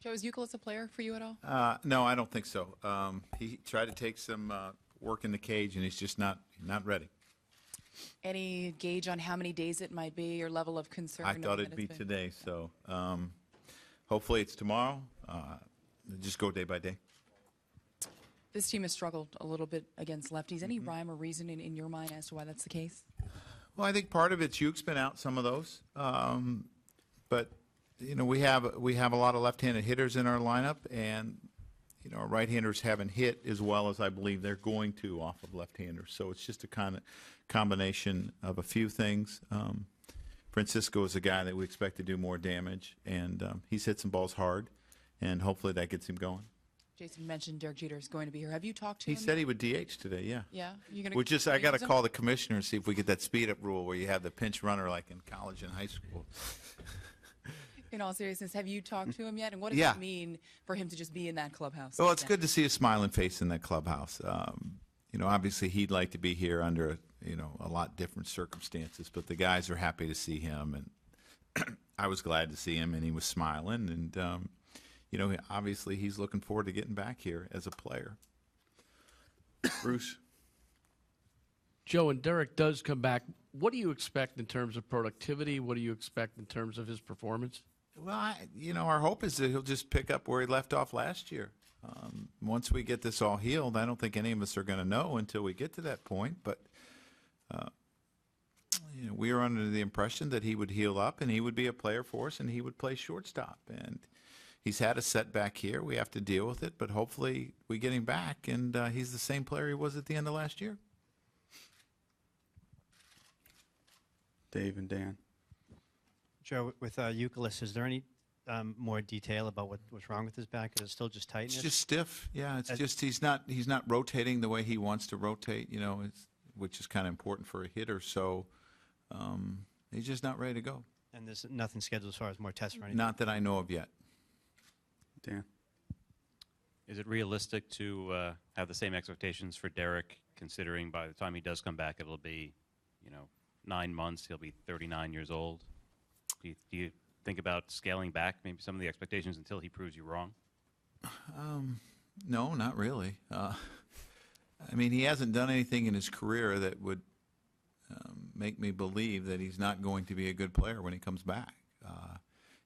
Joe, is Euclid a player for you at all? No, I don't think so. He tried to take some work in the cage, and he's just not ready. Any gauge on how many days it might be or level of concern? I thought it'd be today, so hopefully it's tomorrow. Just go day by day. This team has struggled a little bit against lefties. Any rhyme or reason in your mind as to why that's the case? Well, I think part of it's Yuke's been out some of those, but you know we have a lot of left-handed hitters in our lineup, and you know our right-handers haven't hit as well as I believe they're going to off of left-handers. So it's just a kind of combination of a few things. Francisco is a guy that we expect to do more damage, and he's hit some balls hard, and hopefully that gets him going. Jason mentioned Derek Jeter is going to be here. Have you talked to him? He said he would DH today, yeah. Yeah? I got to call the commissioner and see if we get that speed-up rule where you have the pinch runner like in college and high school. In all seriousness, have you talked to him yet? And what does it mean for him to just be in that clubhouse? Well, it's good to see a smiling face in that clubhouse. You know, obviously he'd like to be here under, you know, a lot different circumstances, but the guys are happy to see him, and I was glad to see him, and he was smiling, and you know, obviously he's looking forward to getting back here as a player. Bruce? Joe, when Derek does come back, what do you expect in terms of productivity? What do you expect in terms of his performance? Well, you know, our hope is that he'll just pick up where he left off last year. Once we get this all healed, I don't think any of us are going to know until we get to that point, but you know, we are under the impression that he would heal up and he would be a player for us and he would play shortstop. And he's had a setback here. We have to deal with it, but hopefully we get him back, and he's the same player he was at the end of last year. Dave and Dan. Joe, with Euclid, is there any more detail about what's wrong with his back? Is it still just tightness? It's just stiff. Yeah, it's just he's not rotating the way he wants to rotate. You know, which is kind of important for a hitter. So he's just not ready to go. And there's nothing scheduled as far as more tests or anything? Not that I know of yet. Dan. Is it realistic to have the same expectations for Derek, considering by the time he does come back, it'll be, you know, 9 months, he'll be 39 years old? Do you think about scaling back maybe some of the expectations until he proves you wrong? No, not really. I mean, he hasn't done anything in his career that would make me believe that he's not going to be a good player when he comes back.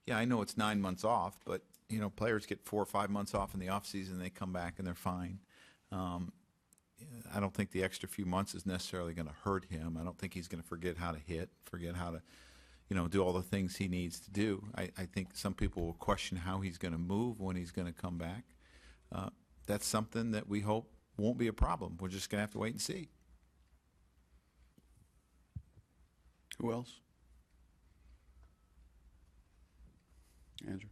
Yeah, I know it's 9 months off, but you know, players get 4 or 5 months off in the off season, they come back and they're fine. I don't think the extra few months is necessarily going to hurt him. I don't think he's going to forget how to hit, forget how to, you know, do all the things he needs to do. I think some people will question how he's going to move when he's going to come back. That's something that we hope won't be a problem. We're just going to have to wait and see. Who else? Andrew.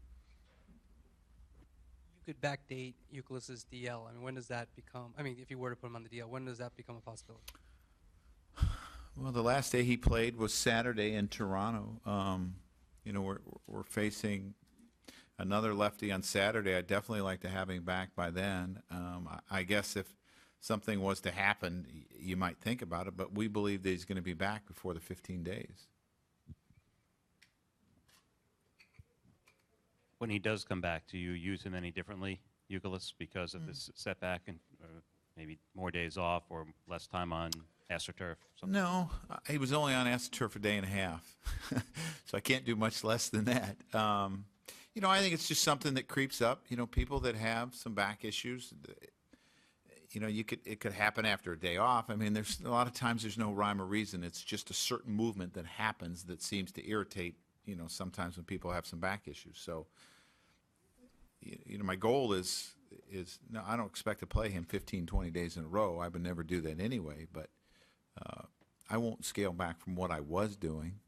You could backdate Euclid's DL. I mean, when does that become? I mean, if you were to put him on the DL, when does that become a possibility? Well, the last day he played was Saturday in Toronto. You know, we're facing another lefty on Saturday. I'd definitely like to have him back by then. I guess if something was to happen, you might think about it, but we believe that he's going to be back before the 15 days. When he does come back, do you use him any differently, Euclid, because of this setback and maybe more days off or less time on AstroTurf? No, he was only on AstroTurf a day and a half, so I can't do much less than that. You know, I think it's just something that creeps up. You know, people that have some back issues, you know, it could happen after a day off. I mean, there's a lot of times there's no rhyme or reason. It's just a certain movement that happens that seems to irritate, you know, sometimes when people have some back issues. So, you know, my goal is no, I don't expect to play him 15, 20 days in a row. I would never do that anyway, but I won't scale back from what I was doing.